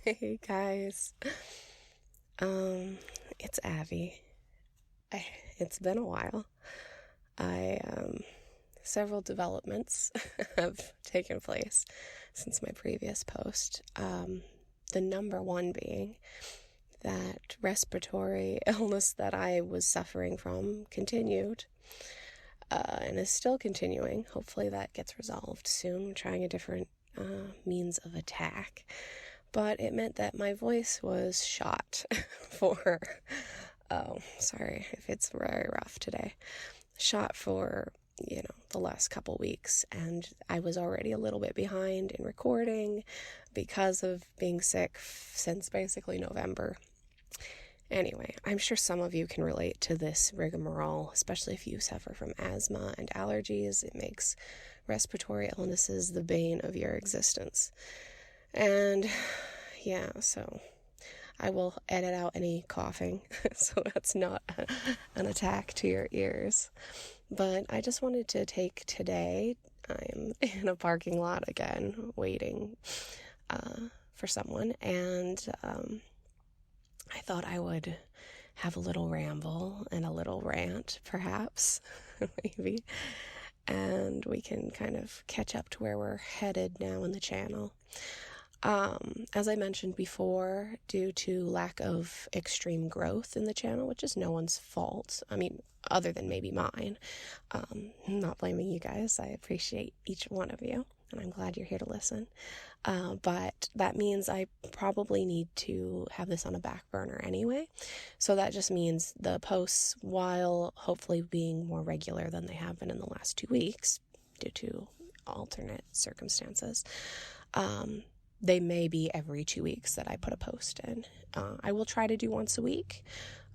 Hey guys, it's Abby. It's been a while. I Several developments have taken place since my previous post. The number one being that respiratory illness that I was suffering from continued, and is still continuing. Hopefully that gets resolved soon. I'm trying a different means of attack. But it meant that my voice was shot for, oh, sorry if it's very rough today, shot for, the last couple weeks. And I was already a little bit behind in recording because of being sick since basically November. Anyway, I'm sure some of you can relate to this rigmarole, especially if you suffer from asthma and allergies. It makes respiratory illnesses the bane of your existence. And yeah, so I will edit out any coughing so that's not an attack to your ears. But I just wanted to take today, I'm in a parking lot again, waiting for someone, and I thought I would have a little ramble and a little rant, perhaps, maybe, and we can kind of catch up to where we're headed now in the channel. As I mentioned before, due to lack of extreme growth in the channel, which is no one's fault, I mean, other than maybe mine, I'm not blaming you guys. I appreciate each one of you, and I'm glad you're here to listen. But that means I probably need to have this on a back burner anyway. So that just means the posts, while hopefully being more regular than they have been in the last 2 weeks, due to alternate circumstances, they may be every 2 weeks that I put a post in. I will try to do once a week,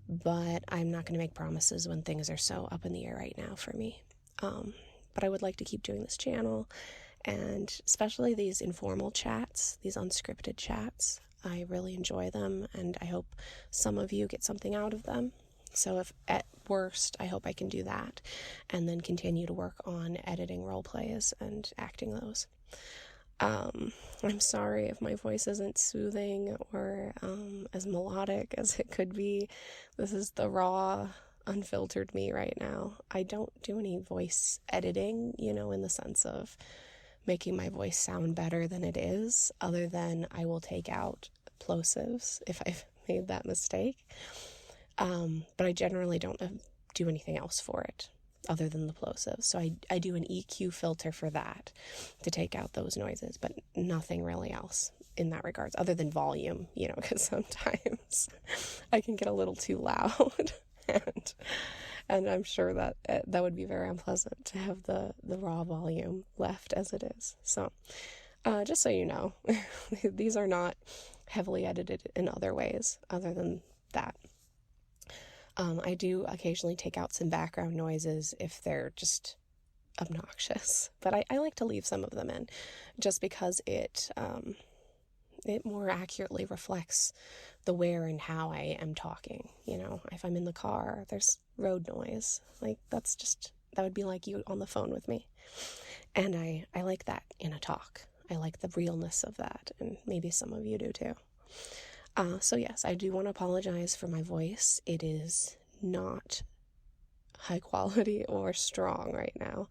but I'm not going to make promises when things are so up in the air right now for me. But I would like to keep doing this channel, and especially these informal chats, these unscripted chats. I really enjoy them, and I hope some of you get something out of them. So if at worst, I hope I can do that, and then continue to work on editing role plays and acting those. I'm sorry if my voice isn't soothing or as melodic as it could be. This is the raw, unfiltered me right now. I don't do any voice editing, in the sense of making my voice sound better than it is, other than I will take out plosives if I've made that mistake. But I generally don't do anything else for it other than the plosives. So I do an EQ filter for that to take out those noises, but nothing really else in that regards, other than volume, because sometimes I can get a little too loud, and I'm sure that that would be very unpleasant to have the raw volume left as it is. So just so you know, these are not heavily edited in other ways other than that. I do occasionally take out some background noises if they're just obnoxious, but I like to leave some of them in just because it more accurately reflects the where and how I am talking. If I'm in the car, there's road noise. That would be like you on the phone with me. And I like that in a talk. I like the realness of that, and maybe some of you do too. So yes, I do want to apologize for my voice. It is not high quality or strong right now.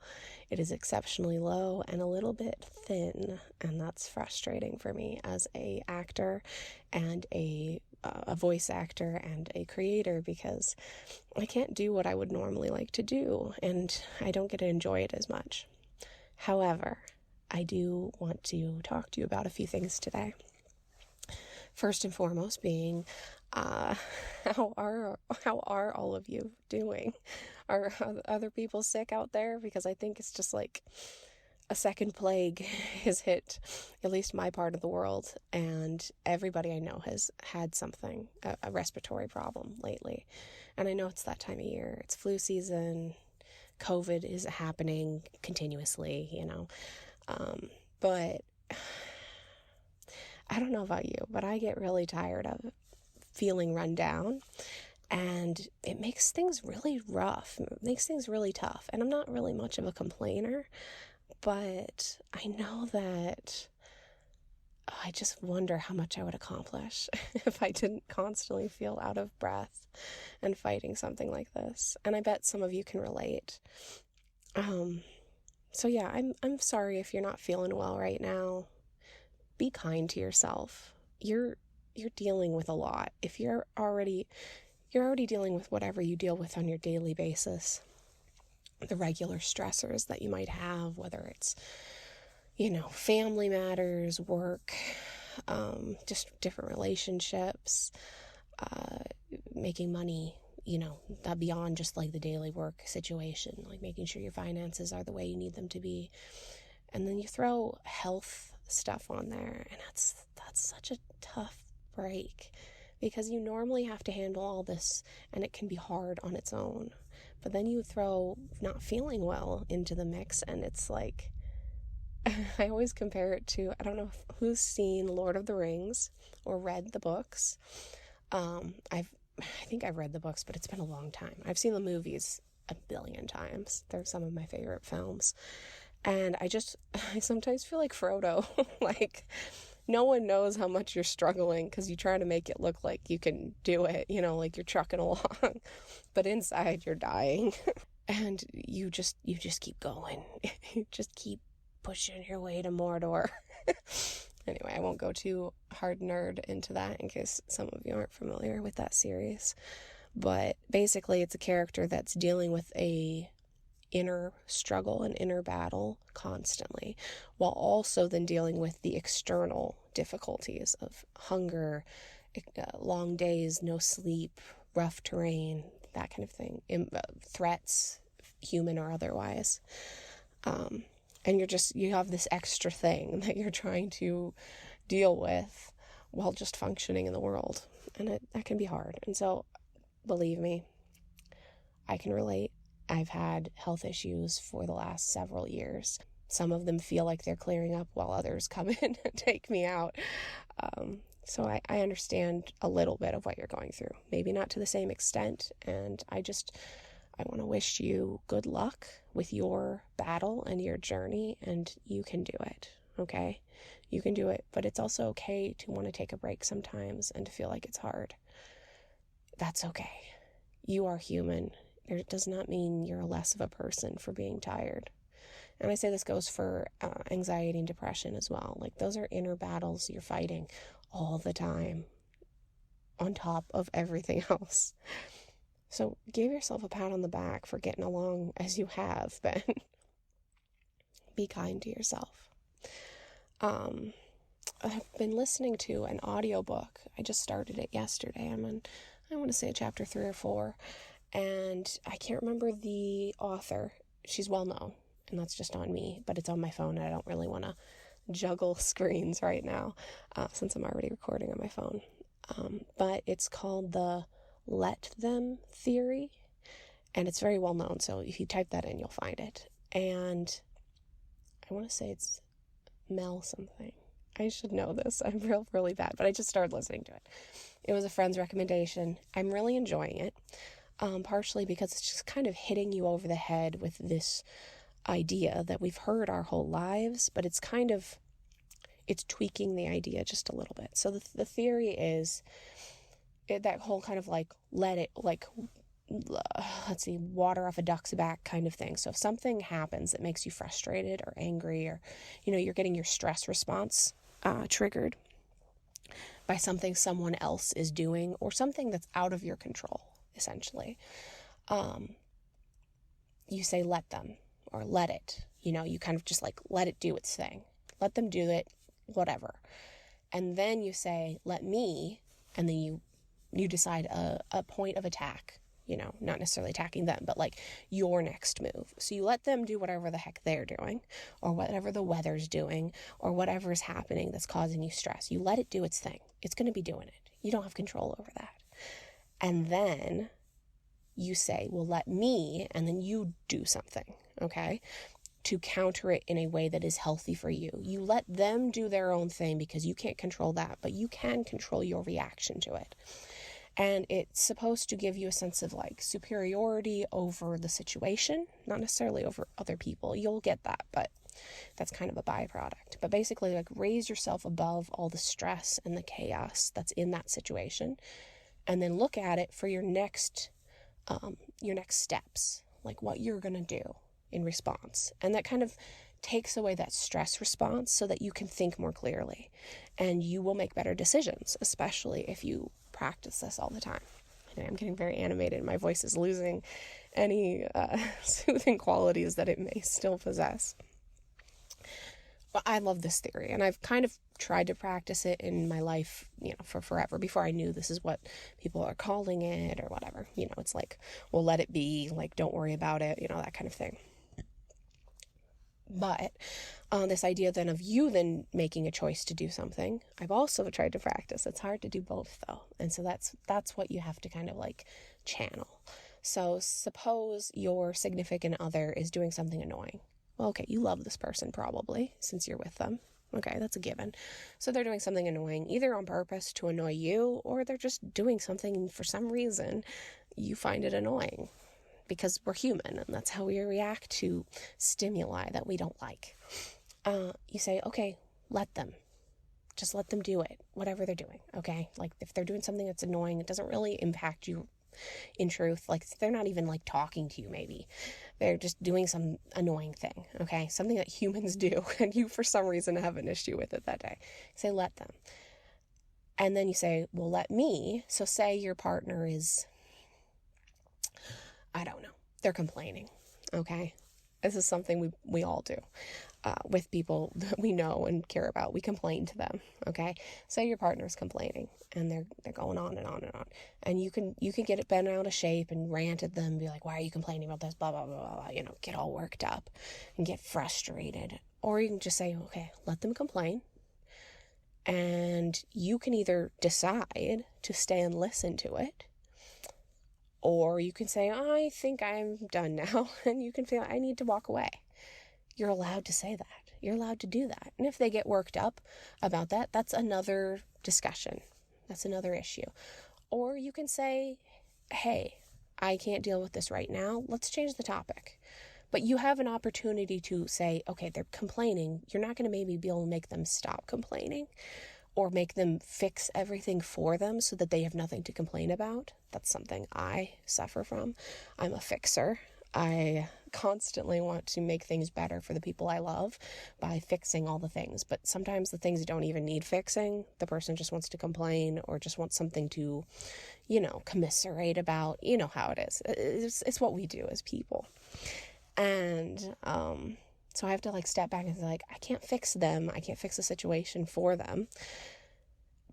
It is exceptionally low and a little bit thin, and that's frustrating for me as a actor and a voice actor and a creator, because I can't do what I would normally like to do, and I don't get to enjoy it as much. However, I do want to talk to you about a few things today. First and foremost being, how are all of you doing? Are other people sick out there? Because I think it's just like a second plague has hit at least my part of the world, and everybody I know has had something, a respiratory problem lately. And I know it's that time of year. It's flu season. COVID is happening continuously, but I don't know about you, but I get really tired of feeling run down, and it makes things really rough. It makes things really tough. And I'm not really much of a complainer, but I know that I just wonder how much I would accomplish if I didn't constantly feel out of breath and fighting something like this. And I bet some of you can relate. So yeah, I'm sorry if you're not feeling well right now. Be kind to yourself. You're dealing with a lot. If you're already dealing with whatever you deal with on your daily basis, the regular stressors that you might have, whether it's, family matters, work, just different relationships, making money, that beyond just like the daily work situation, like making sure your finances are the way you need them to be. And then you throw health stuff on there, and that's such a tough break, because you normally have to handle all this and it can be hard on its own. But then you throw not feeling well into the mix, and it's like, I always compare it to, I don't know who's seen Lord of the Rings or read the books. I think I've read the books, but it's been a long time. I've seen the movies a billion times. They're some of my favorite films. And I sometimes feel like Frodo. Like, no one knows how much you're struggling because you try to make it look like you can do it, like you're trucking along. But inside, you're dying. And you just keep going. You just keep pushing your way to Mordor. Anyway, I won't go too hard nerd into that in case some of you aren't familiar with that series. But basically, it's a character that's dealing with a inner struggle and inner battle constantly, while also then dealing with the external difficulties of hunger, long days, no sleep, rough terrain, that kind of thing, threats, human or otherwise. And you have this extra thing that you're trying to deal with while just functioning in the world. And that can be hard. And so, believe me, I can relate. I've had health issues for the last several years. Some of them feel like they're clearing up while others come in and take me out. So I understand a little bit of what you're going through. Maybe not to the same extent. And I want to wish you good luck with your battle and your journey, and you can do it, okay? You can do it, but it's also okay to want to take a break sometimes and to feel like it's hard. That's okay. You are human. It does not mean you're less of a person for being tired. And I say this goes for anxiety and depression as well. Like, those are inner battles you're fighting all the time on top of everything else. So give yourself a pat on the back for getting along as you have been. Be kind to yourself. I've been listening to an audiobook. I just started it yesterday. I'm on, I want to say, chapter 3 or 4. And I can't remember the author. She's well known, and that's just on me. But it's on my phone, and I don't really want to juggle screens right now since I'm already recording on my phone. But it's called the Let Them Theory, and it's very well known, so if you type that in, you'll find it. And I want to say it's Mel something. I should know this. I'm really bad, but I just started listening to it. It was a friend's recommendation. I'm really enjoying it, partially because it's just kind of hitting you over the head with this idea that we've heard our whole lives, but it's tweaking the idea just a little bit. So the theory is that whole kind of like, water off a duck's back kind of thing. So if something happens that makes you frustrated or angry, or, you're getting your stress response triggered by something someone else is doing, or something that's out of your control, essentially, you say, let them, or let it, you kind of just like, let it do its thing. Let them do it, whatever. And then you say, let me, and then you decide a point of attack, not necessarily attacking them, but like your next move. So you let them do whatever the heck they're doing, or whatever the weather's doing, or whatever is happening that's causing you stress. You let it do its thing. It's going to be doing it. You don't have control over that. And then you say, well, let me, and then you do something, okay, to counter it in a way that is healthy for you. You let them do their own thing because you can't control that, but you can control your reaction to it. And it's supposed to give you a sense of like superiority over the situation, not necessarily over other people. You'll get that, but That's kind of a byproduct. But basically, like, raise yourself above all the stress and the chaos that's in that situation, and then look at it for your next steps, like what you're going to do in response. And that kind of takes away that stress response so that you can think more clearly, and you will make better decisions, especially if you practice this all the time. And I'm getting very animated. My voice is losing any soothing qualities that it may still possess. But I love this theory, and I've kind of tried to practice it in my life, for forever, before I knew this is what people are calling it or whatever. It's like, well, let it be, like, don't worry about it, that kind of thing. But this idea then of you then making a choice to do something, I've also tried to practice. It's hard to do both, though. And so that's what you have to kind of like channel. So suppose your significant other is doing something annoying. Well, okay, you love this person probably since you're with them. Okay, that's a given. So they're doing something annoying, either on purpose to annoy you, or they're just doing something for some reason you find it annoying. Because we're human, and that's how we react to stimuli that we don't like. You say, okay, just let them do it, whatever they're doing, okay? Like, if they're doing something that's annoying, it doesn't really impact you in truth. Like, they're not even, like, talking to you, maybe. They're just doing some annoying thing, okay? Something that humans do, and you, for some reason, have an issue with it that day. Say, let them. And then you say, well, let me. So say your partner is, I don't know, they're complaining, okay? This is something we all do with people that we know and care about. We complain to them, okay? Say your partner's complaining, and they're going on and on and on. And you can get it bent out of shape and rant at them, be like, why are you complaining about this, blah, blah, blah, blah, get all worked up and get frustrated. Or you can just say, okay, let them complain. And you can either decide to stay and listen to it, or you can say, I think I'm done now, and you can feel I need to walk away. You're allowed to say that. You're allowed to do that. And if they get worked up about that, that's another discussion. That's another issue. Or you can say, hey, I can't deal with this right now. Let's change the topic. But you have an opportunity to say, okay, they're complaining. You're not going to maybe be able to make them stop complaining, or make them fix everything for them so that they have nothing to complain about. That's something I suffer from. I'm a fixer. I constantly want to make things better for the people I love by fixing all the things. But sometimes the things don't even need fixing. The person just wants to complain or just wants something to, commiserate about. You know how it is. It's what we do as people. And so I have to like step back and say, like, I can't fix them. I can't fix the situation for them.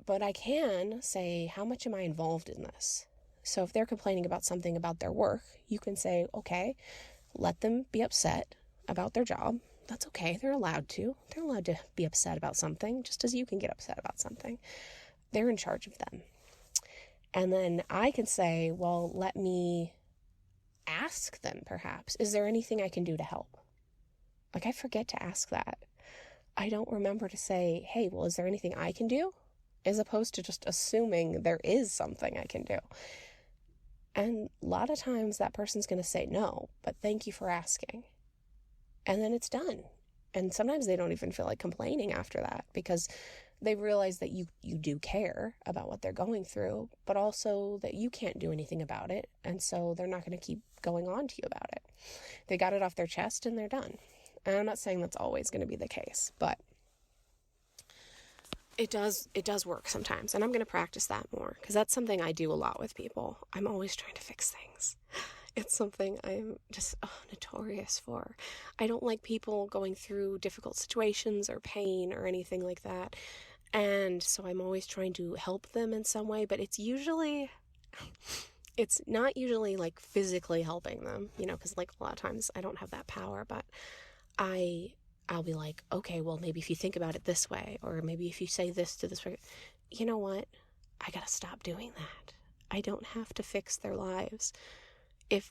But I can say, how much am I involved in this? So if they're complaining about something about their work, you can say, okay, let them be upset about their job. That's okay. They're allowed to. They're allowed to be upset about something, just as you can get upset about something. They're in charge of them. And then I can say, well, let me ask them, perhaps, is there anything I can do to help? Like, I forget to ask that. I don't remember to say, hey, well, is there anything I can do? As opposed to just assuming there is something I can do. And a lot of times that person's going to say no, but thank you for asking. And then it's done. And sometimes they don't even feel like complaining after that, because they realize that you do care about what they're going through, but also that you can't do anything about it. And so they're not going to keep going on to you about it. They got it off their chest and they're done. And I'm not saying that's always going to be the case, but it does work sometimes. And I'm going to practice that more, because that's something I do a lot with people. I'm always trying to fix things. It's something I'm just notorious for. I don't like people going through difficult situations or pain or anything like that. And so I'm always trying to help them in some way, but it's not usually like physically helping them, because like a lot of times I don't have that power, but I'll be like, okay, well, maybe if you think about it this way, or maybe if you say this to this person, you know what? I gotta stop doing that. I don't have to fix their lives. If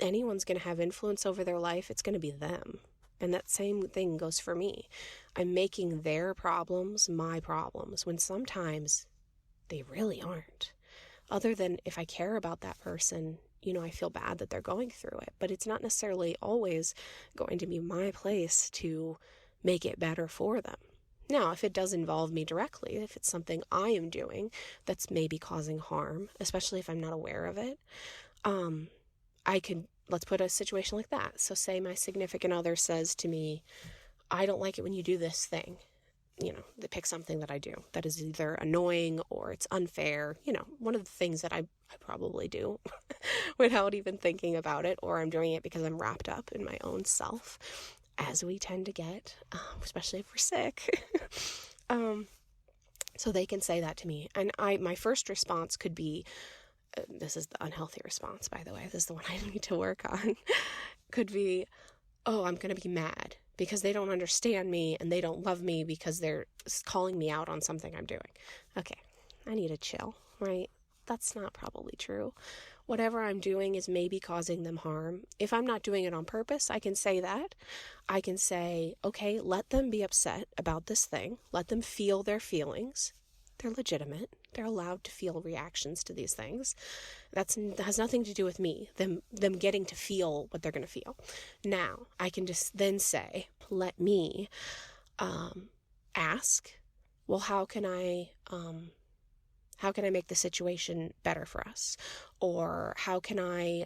anyone's going to have influence over their life, it's going to be them. And that same thing goes for me. I'm making their problems my problems, when sometimes they really aren't. Other than if I care about that person I feel bad that they're going through it, but it's not necessarily always going to be my place to make it better for them. Now, if it does involve me directly, if it's something I am doing that's maybe causing harm, especially if I'm not aware of it, let's put a situation like that. So say my significant other says to me, I don't like it when you do this thing. They pick something that I do that is either annoying or it's unfair. One of the things that I probably do without even thinking about it, or I'm doing it because I'm wrapped up in my own self, as we tend to get, especially if we're sick. So they can say that to me. And my first response could be, this is the unhealthy response, by the way, this is the one I need to work on, could be, oh, I'm going to be mad because they don't understand me and they don't love me because they're calling me out on something I'm doing. Okay, I need to chill, right? That's not probably true. Whatever I'm doing is maybe causing them harm. If I'm not doing it on purpose, I can say that. I can say, okay, let them be upset about this thing. Let them feel their feelings. They're legitimate. They're allowed to feel reactions to these things. That has nothing to do with me, them getting to feel what they're going to feel. Now, I can just then say, let me ask, well, how can I make the situation better for us? Or how can I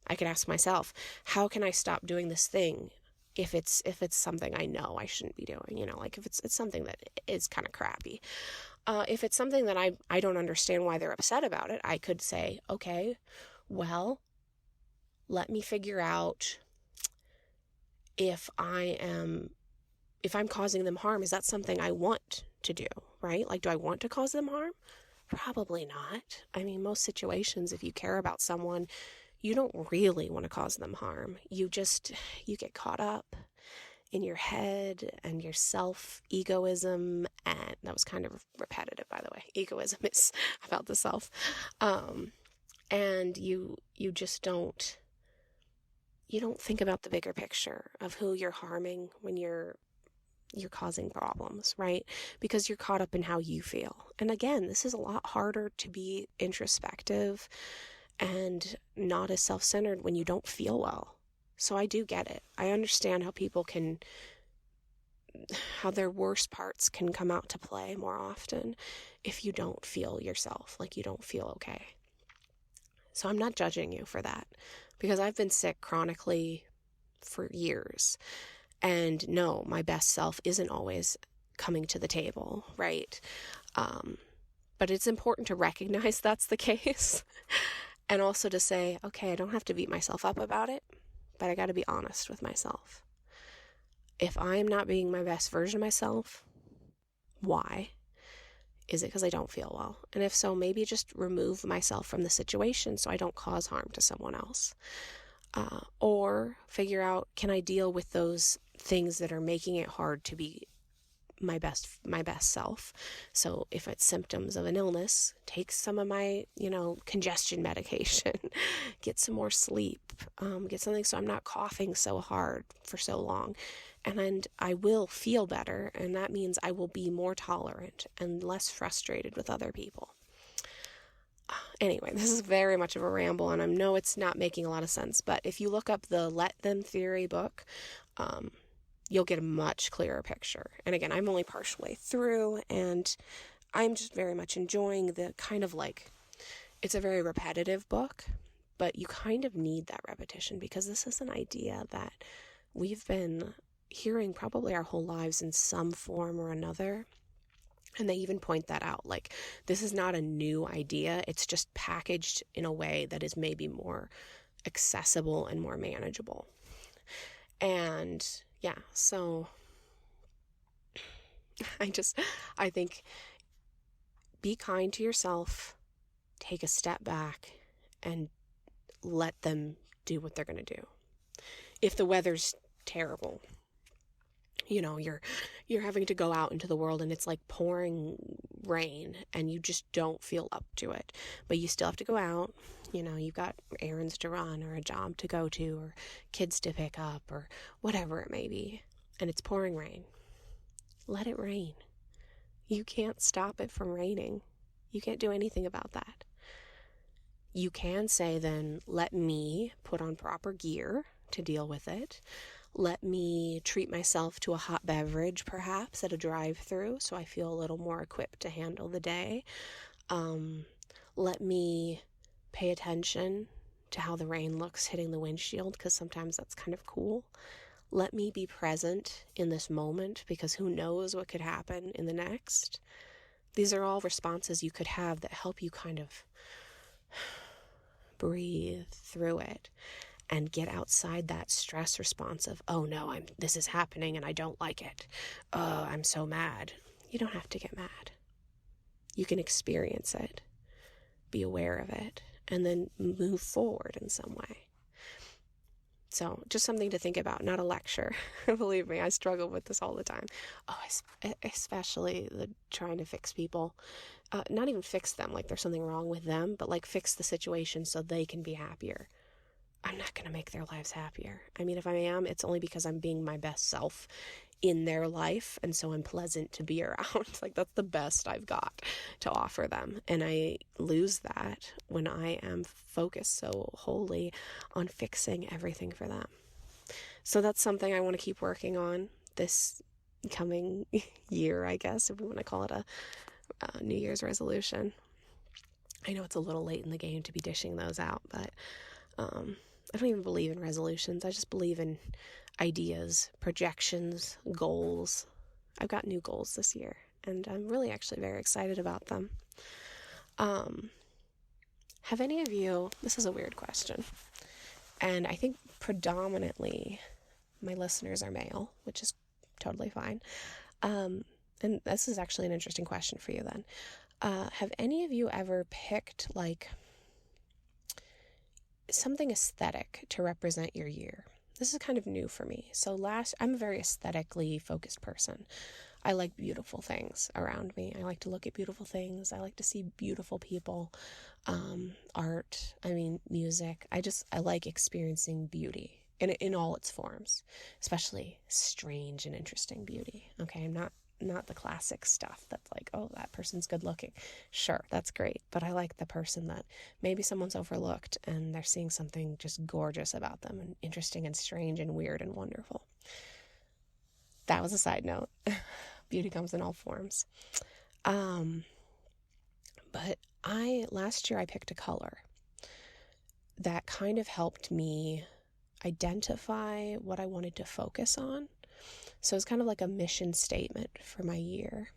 could ask myself, how can I stop doing this thing if it's something I know I shouldn't be doing? Like if it's something that is kind of crappy. If it's something that I don't understand why they're upset about it, I could say, okay, well, let me figure out if I'm causing them harm. Is that something I want to do, right? Like, do I want to cause them harm? Probably not. I mean, most situations, if you care about someone, you don't really want to cause them harm. You get caught up in your head and your self-egoism, and that was kind of repetitive, by the way. Egoism is about the self. And you just don't think about the bigger picture of who you're harming when you're causing problems, right? Because you're caught up in how you feel. And again, this is a lot harder to be introspective and not as self-centered when you don't feel well. So I do get it. I understand how their worst parts can come out to play more often if you don't feel yourself, like you don't feel okay. So I'm not judging you for that, because I've been sick chronically for years. And no, my best self isn't always coming to the table, right? But it's important to recognize that's the case. And also to say, okay, I don't have to beat myself up about it, but I got to be honest with myself. If I'm not being my best version of myself, why? Is it because I don't feel well? And if so, maybe just remove myself from the situation so I don't cause harm to someone else. Or figure out, can I deal with those things that are making it hard to be my best self? So if it's symptoms of an illness, take some of my, congestion medication, get some more sleep, get something so I'm not coughing so hard for so long. And I will feel better, and that means I will be more tolerant and less frustrated with other people. Anyway, this is very much of a ramble, and I know it's not making a lot of sense, but if you look up the Let Them Theory book, you'll get a much clearer picture. And again, I'm only partially through, and I'm just very much enjoying the kind of it's a very repetitive book, but you kind of need that repetition because this is an idea that we've been hearing probably our whole lives in some form or another. And they even point that out. This is not a new idea. It's just packaged in a way that is maybe more accessible and more manageable. And yeah, so I think be kind to yourself, take a step back, and let them do what they're going to do. If the weather's terrible, you're having to go out into the world and it's like pouring rain and you just don't feel up to it, but you still have to go out. You've got errands to run or a job to go to or kids to pick up or whatever it may be, and it's pouring rain. Let it rain. You can't stop it from raining. You can't do anything about that. you can say then, let me put on proper gear to deal with it. Let me treat myself to a hot beverage, perhaps, at a drive-through, so I feel a little more equipped to handle the day. Let me pay attention to how the rain looks hitting the windshield, because sometimes that's kind of cool. Let me be present in this moment, because who knows what could happen in the next. These are all responses you could have that help you kind of breathe through it and get outside that stress response of, oh no, this is happening and I don't like it. Oh, I'm so mad. You don't have to get mad. You can experience it, be aware of it, and then move forward in some way. So just something to think about, not a lecture. Believe me, I struggle with this all the time. Oh, especially the trying to fix people. Not even fix them like there's something wrong with them, but like fix the situation so they can be happier. I'm not going to make their lives happier. I mean, if I am, it's only because I'm being my best self in their life, and so I'm pleasant to be around. Like, that's the best I've got to offer them. And I lose that when I am focused so wholly on fixing everything for them. So that's something I want to keep working on this coming year, I guess, if we want to call it a New Year's resolution. I know it's a little late in the game to be dishing those out, but I don't even believe in resolutions. I just believe in ideas, projections, goals. I've got new goals this year, and I'm really actually very excited about them. Have any of you, this is a weird question, and I think predominantly my listeners are male, which is totally fine. And this is actually an interesting question for you then. Have any of you ever picked like something aesthetic to represent your year? This is kind of new for me. So I'm a very aesthetically focused person. I like beautiful things around me. I like to look at beautiful things. I like to see beautiful people, art, music. I like experiencing beauty in all its forms, especially strange and interesting beauty. Okay, I'm not the classic stuff that's like, oh, that person's good looking. Sure, that's great. But I like the person that maybe someone's overlooked and they're seeing something just gorgeous about them and interesting and strange and weird and wonderful. That was a side note. Beauty comes in all forms. But last year I picked a color that kind of helped me identify what I wanted to focus on. So it's kind of like a mission statement for my year.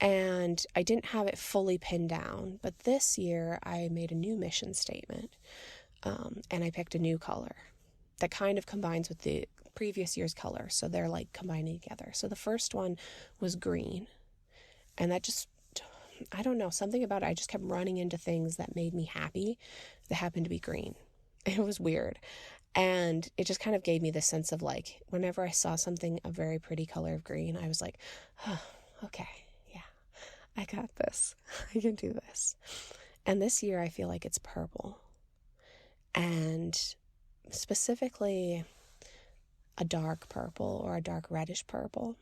And I didn't have it fully pinned down, but this year I made a new mission statement, and I picked a new color that kind of combines with the previous year's color. So they're like combining together. So the first one was green, and that just, I don't know, something about it, I just kept running into things that made me happy that happened to be green. It was weird. And it just kind of gave me this sense of like, whenever I saw something, a very pretty color of green, I was like, oh, okay, yeah, I got this. I can do this. And this year I feel like it's purple. And specifically a dark purple or a dark reddish purple.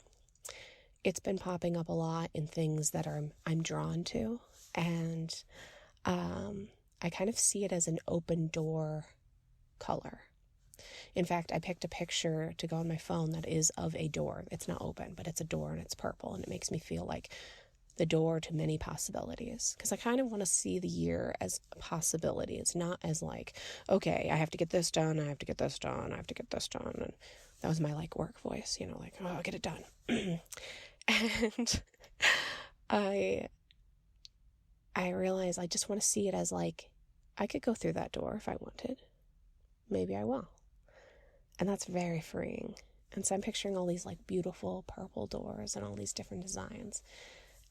It's been popping up a lot in things that I'm drawn to. And I kind of see it as an open door color. In fact, I picked a picture to go on my phone that is of a door. It's not open, but it's a door and it's purple, and it makes me feel like the door to many possibilities. Because I kind of want to see the year as a possibility. It's not as like, okay, I have to get this done, I have to get this done, I have to get this done. And that was my like work voice, like, oh, I'll get it done. And I realized I just want to see it as like, I could go through that door if I wanted. Maybe I will. And that's very freeing. And so I'm picturing all these like beautiful purple doors and all these different designs.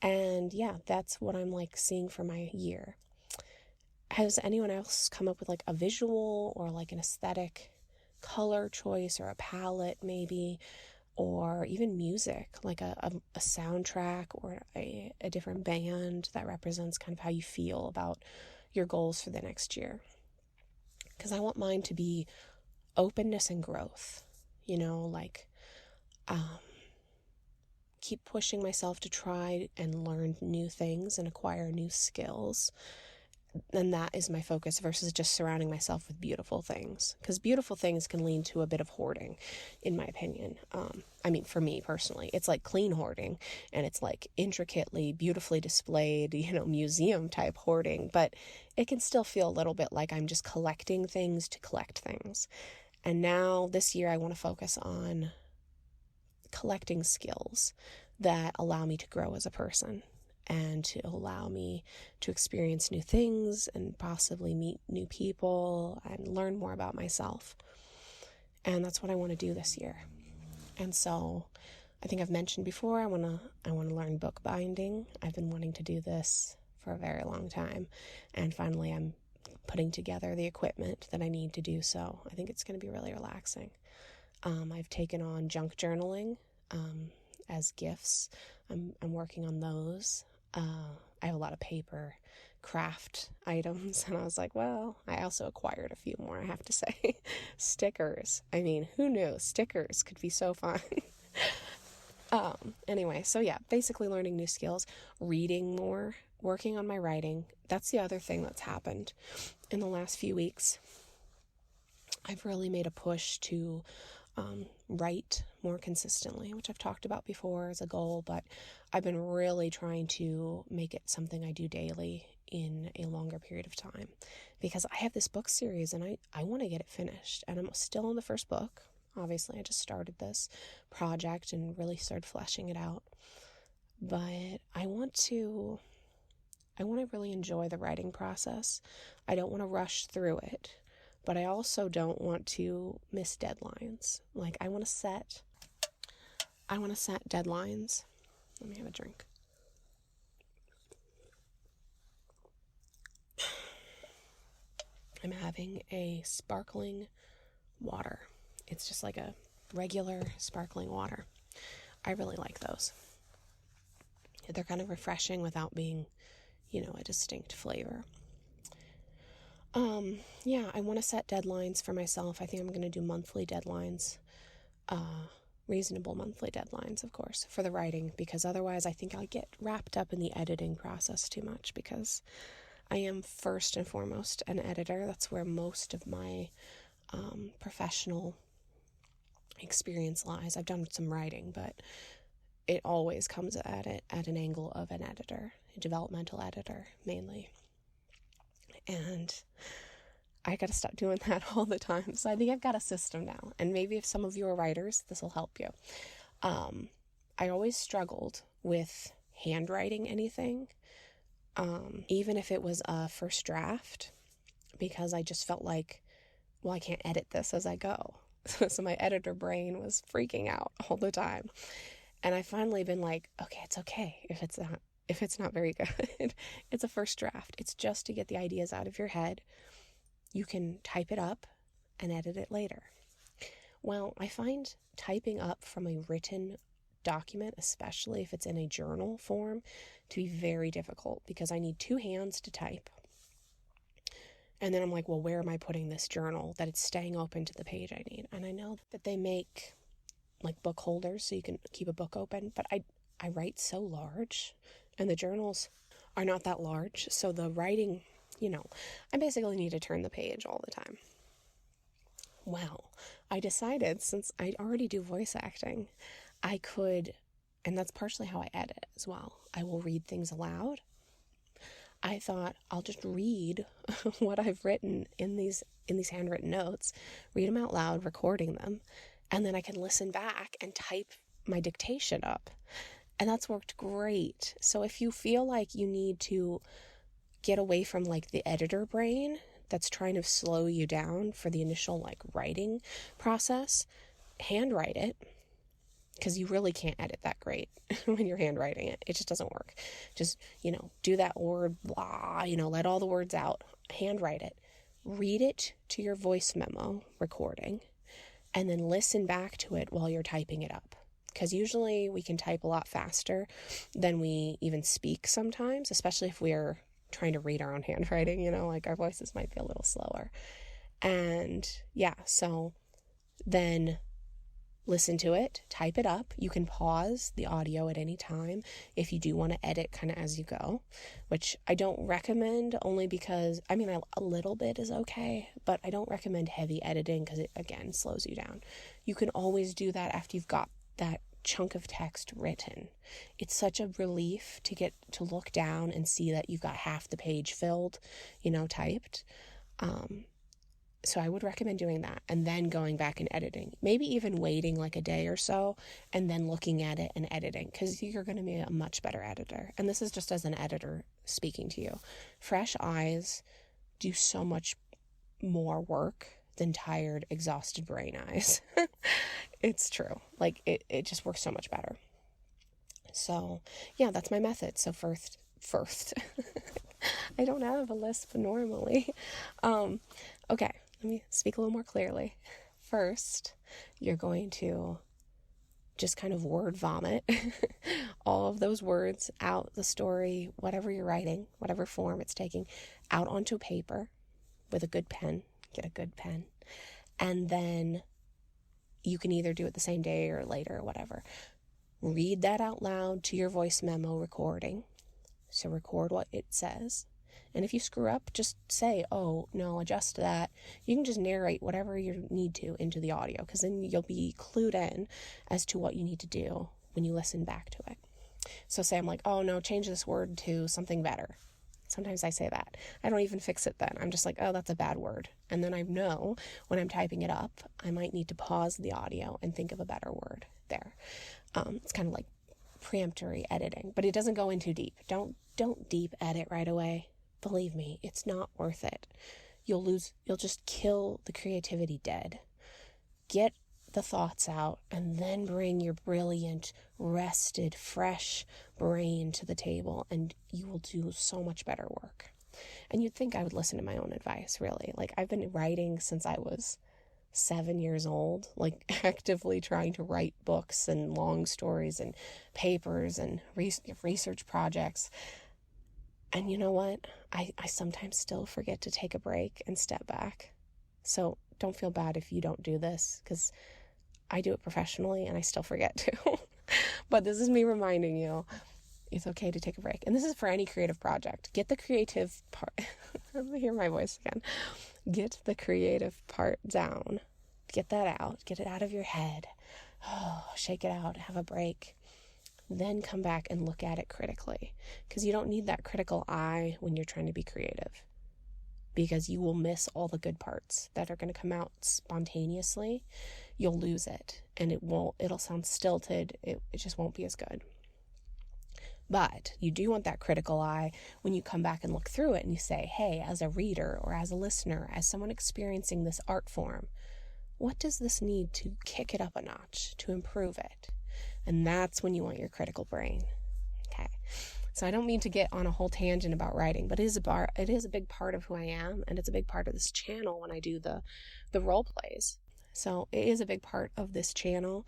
And yeah, that's what I'm like seeing for my year. Has anyone else come up with like a visual or like an aesthetic color choice or a palette maybe, or even music, like a soundtrack or a different band that represents kind of how you feel about your goals for the next year? Because I want mine to be openness and growth, keep pushing myself to try and learn new things and acquire new skills. And that is my focus versus just surrounding myself with beautiful things. Because beautiful things can lead to a bit of hoarding, in my opinion. For me personally, it's like clean hoarding, and it's like intricately, beautifully displayed, museum type hoarding. But it can still feel a little bit like I'm just collecting things to collect things. And now this year I want to focus on collecting skills that allow me to grow as a person, and to allow me to experience new things and possibly meet new people and learn more about myself. And that's what I want to do this year. And so I think I've mentioned before, I want to learn book binding. I've been wanting to do this for a very long time. And finally, I'm putting together the equipment that I need to do so. I think it's going to be really relaxing. I've taken on junk journaling as gifts. I'm working on those. I have a lot of paper craft items, and I was like, well, I also acquired a few more, I have to say. Stickers. I mean, who knew stickers could be so fun? Anyway, so yeah, basically learning new skills, reading more, working on my writing. That's the other thing that's happened in the last few weeks. I've really made a push to write more consistently, which I've talked about before as a goal, but I've been really trying to make it something I do daily in a longer period of time, because I have this book series and I want to get it finished, and I'm still in the first book. Obviously, I just started this project and really started fleshing it out, but I want to really enjoy the writing process. I don't want to rush through it, but I also don't want to miss deadlines. Like, I want to set deadlines. Let me have a drink. I'm having a sparkling water. It's just like a regular sparkling water. I really like those. They're kind of refreshing without being, a distinct flavor. I want to set deadlines for myself. I think I'm going to do monthly deadlines, reasonable monthly deadlines, of course, for the writing, because otherwise I think I'll get wrapped up in the editing process too much, because I am first and foremost an editor. That's where most of my professional experience lies. I've done some writing, but it always comes at it at an angle of an editor, a developmental editor mainly. And I got to stop doing that all the time. So I think I've got a system now. And maybe if some of you are writers, this will help you. I always struggled with handwriting anything, even if it was a first draft, because I just felt like, well, I can't edit this as I go. So my editor brain was freaking out all the time. And I finally been like, okay, it's okay if it's not very good. It's a first draft. It's just to get the ideas out of your head. You can type it up and edit it later. Well, I find typing up from a written document, especially if it's in a journal form, to be very difficult, because I need two hands to type. And then I'm like, well, where am I putting this journal that it's staying open to the page I need? And I know that they make like book holders so you can keep a book open, but I write so large, and the journals are not that large. So the writing, I basically need to turn the page all the time. Well, I decided, since I already do voice acting, I could, and that's partially how I edit as well, I will read things aloud. I thought I'll just read what I've written in these handwritten notes, read them out loud, recording them, and then I can listen back and type my dictation up. And that's worked great. So if you feel like you need to get away from like the editor brain that's trying to slow you down for the initial like writing process, handwrite it, because you really can't edit that great when you're handwriting it. It just doesn't work. Just, do that word, blah, let all the words out, handwrite it, read it to your voice memo recording, and then listen back to it while you're typing it up. Because usually we can type a lot faster than we even speak sometimes, especially if we're trying to read our own handwriting, like our voices might be a little slower. And yeah, so then listen to it, type it up. You can pause the audio at any time if you do want to edit kind of as you go, which I don't recommend, only because, I mean, a little bit is okay, but I don't recommend heavy editing because it, again, slows you down. You can always do that after you've got that chunk of text written. It's such a relief to get to look down and see that you've got half the page filled, typed. So I would recommend doing that and then going back and editing, maybe even waiting like a day or so and then looking at it and editing, because you're going to be a much better editor. And this is just as an editor speaking to you. Fresh eyes do so much more work than tired, exhausted brain eyes. It's true. Like it just works so much better. So yeah, that's my method. So first, I don't have a lisp normally. Okay, let me speak a little more clearly. First, you're going to just kind of word vomit all of those words out, the story, whatever you're writing, whatever form it's taking, out onto paper with a good pen. Get a good pen. And then you can either do it the same day or later or whatever. Read that out loud to your voice memo recording. So record what it says. And if you screw up, just say, oh, no, adjust that. You can just narrate whatever you need to into the audio, because then you'll be clued in as to what you need to do when you listen back to it. So say I'm like, oh, no, change this word to something better. Sometimes I say that. I don't even fix it then. I'm just like, oh, that's a bad word. And then I know when I'm typing it up, I might need to pause the audio and think of a better word there. It's kind of like preemptory editing, but it doesn't go in too deep. Don't deep edit right away. Believe me, it's not worth it. You'll just kill the creativity dead. Get the thoughts out and then bring your brilliant, rested, fresh brain to the table, and you will do so much better work. And you'd think I would listen to my own advice, really. Like, I've been writing since I was 7 years old, like actively trying to write books and long stories and papers and research projects. And you know what? I sometimes still forget to take a break and step back. So don't feel bad if you don't do this, because I do it professionally and I still forget to. But this is me reminding you it's okay to take a break. And this is for any creative project. Get the creative part. Hear my voice again. Get the creative part down. Get that out. Get it out of your head. Oh, shake it out. Have a break. Then come back and look at it critically, because you don't need that critical eye when you're trying to be creative, because you will miss all the good parts that are going to come out spontaneously. You'll lose it, and it'll sound stilted. It just won't be as good. But you do want that critical eye when you come back and look through it and you say, hey, as a reader or as a listener, as someone experiencing this art form, what does this need to kick it up a notch, to improve it? And that's when you want your critical brain. Okay. So I don't mean to get on a whole tangent about writing, but it is a big part of who I am, and it's a big part of this channel when I do the role plays. So it is a big part of this channel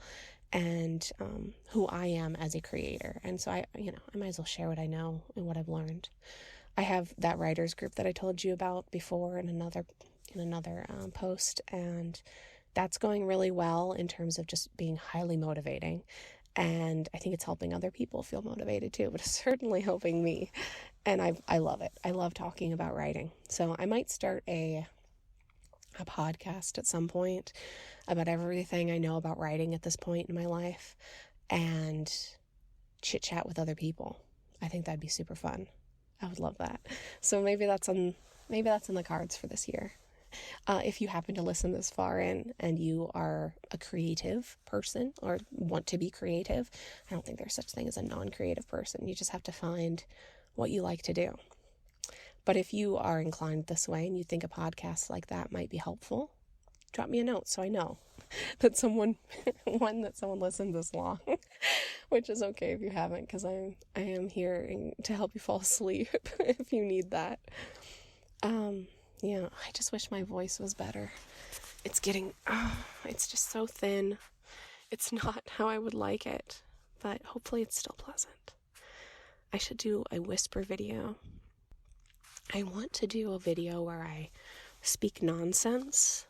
and who I am as a creator. And so I might as well share what I know and what I've learned. I have that writers group that I told you about before in another post, and that's going really well in terms of just being highly motivating. And I think it's helping other people feel motivated too, but it's certainly helping me. And I love it. I love talking about writing. So I might start a podcast at some point about everything I know about writing at this point in my life, and chit chat with other people. I think that'd be super fun. I would love that. So maybe that's in the cards for this year. If you happen to listen this far in and you are a creative person or want to be creative, I don't think there's such thing as a non-creative person. You just have to find what you like to do. But if you are inclined this way and you think a podcast like that might be helpful, drop me a note so I know that someone listened this long, which is okay if you haven't, because I am here to help you fall asleep if you need that. Yeah, I just wish my voice was better. It's just so thin. It's not how I would like it, but hopefully it's still pleasant. I should do a whisper video. I want to do a video where I speak nonsense.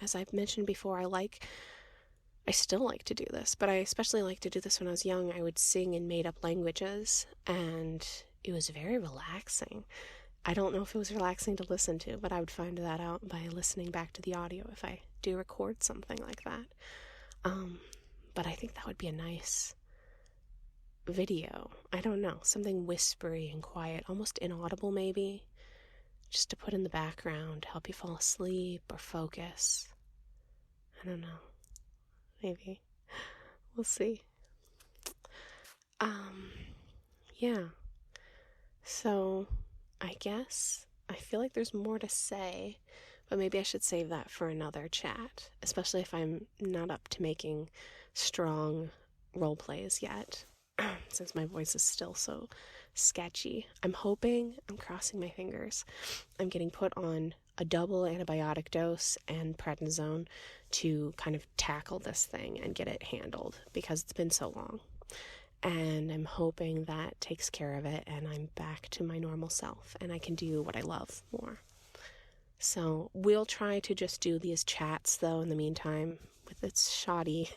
As I've mentioned before, I I still like to do this, but I especially like to do this when I was young. I would sing in made up languages, and it was very relaxing. I don't know if it was relaxing to listen to, but I would find that out by listening back to the audio if I do record something like that. But I think that would be a nice video. I don't know, something whispery and quiet, almost inaudible maybe, just to put in the background, help you fall asleep or focus. I don't know. Maybe. We'll see. Yeah. So, I guess I feel like there's more to say, but maybe I should save that for another chat, especially if I'm not up to making strong role plays yet, since my voice is still so sketchy. I'm crossing my fingers, I'm getting put on a double antibiotic dose and prednisone to kind of tackle this thing and get it handled because it's been so long. And I'm hoping that takes care of it and I'm back to my normal self and I can do what I love more. So we'll try to just do these chats, though, in the meantime, with its shoddy,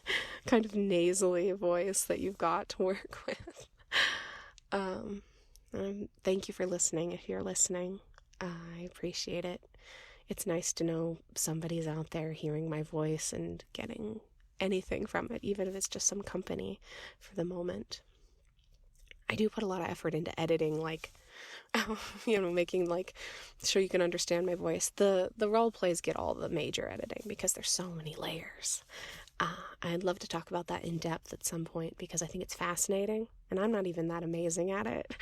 kind of nasally voice that you've got to work with. Thank you for listening if you're listening. I appreciate it. It's nice to know somebody's out there hearing my voice and getting anything from it, even if it's just some company for the moment. I do put a lot of effort into editing, like, making, like, sure you can understand my voice. The role plays get all the major editing because there's so many layers. I'd love to talk about that in depth at some point because I think it's fascinating, and I'm not even that amazing at it,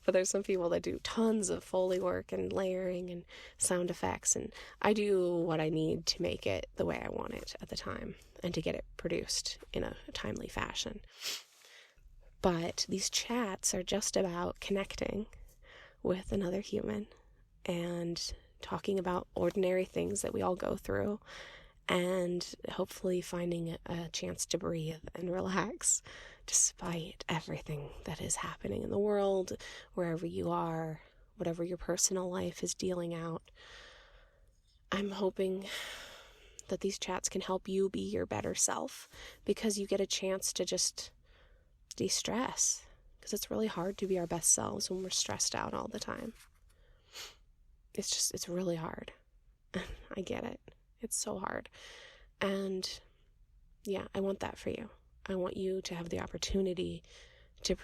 but there's some people that do tons of Foley work and layering and sound effects, and I do what I need to make it the way I want it at the time and to get it produced in a timely fashion. But these chats are just about connecting with another human and talking about ordinary things that we all go through, and hopefully finding a chance to breathe and relax despite everything that is happening in the world, wherever you are, whatever your personal life is dealing out. I'm hoping that these chats can help you be your better self because you get a chance to just de-stress, because it's really hard to be our best selves when we're stressed out all the time. It's really hard. I get it. It's so hard. And yeah, I want that for you. I want you to have the opportunity to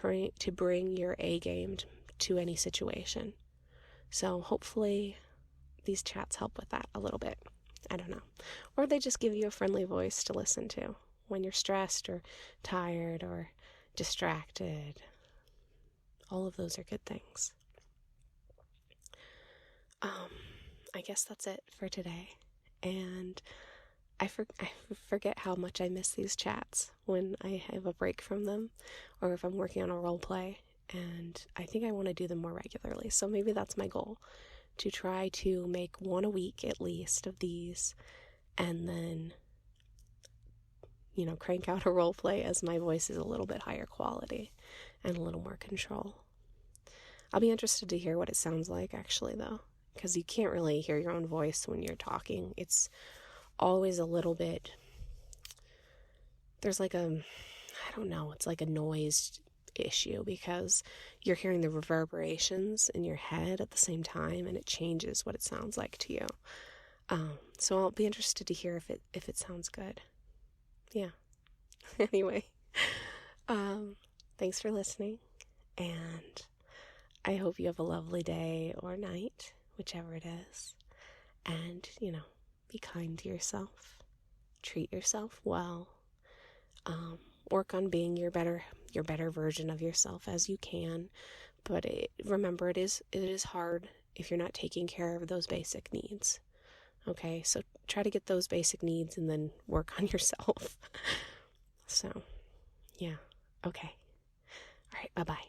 bring your A game to any situation. So hopefully these chats help with that a little bit. I don't know. Or they just give you a friendly voice to listen to when you're stressed or tired or distracted. All of those are good things. I guess that's it for today. And I forget how much I miss these chats when I have a break from them or if I'm working on a role play. And I think I want to do them more regularly. So maybe that's my goal, to try to make one a week at least of these and then, crank out a role play as my voice is a little bit higher quality and a little more control. I'll be interested to hear what it sounds like, actually, though, because you can't really hear your own voice when you're talking. It's always a little bit, there's like it's like a noise issue because you're hearing the reverberations in your head at the same time and it changes what it sounds like to you. So I'll be interested to hear if it sounds good. Yeah. Anyway, thanks for listening, and I hope you have a lovely day or night, whichever it is. And, be kind to yourself. Treat yourself well. Work on being your better version of yourself as you can. But remember, it is hard if you're not taking care of those basic needs. Okay, so try to get those basic needs and then work on yourself. So, yeah. Okay. All right, bye-bye.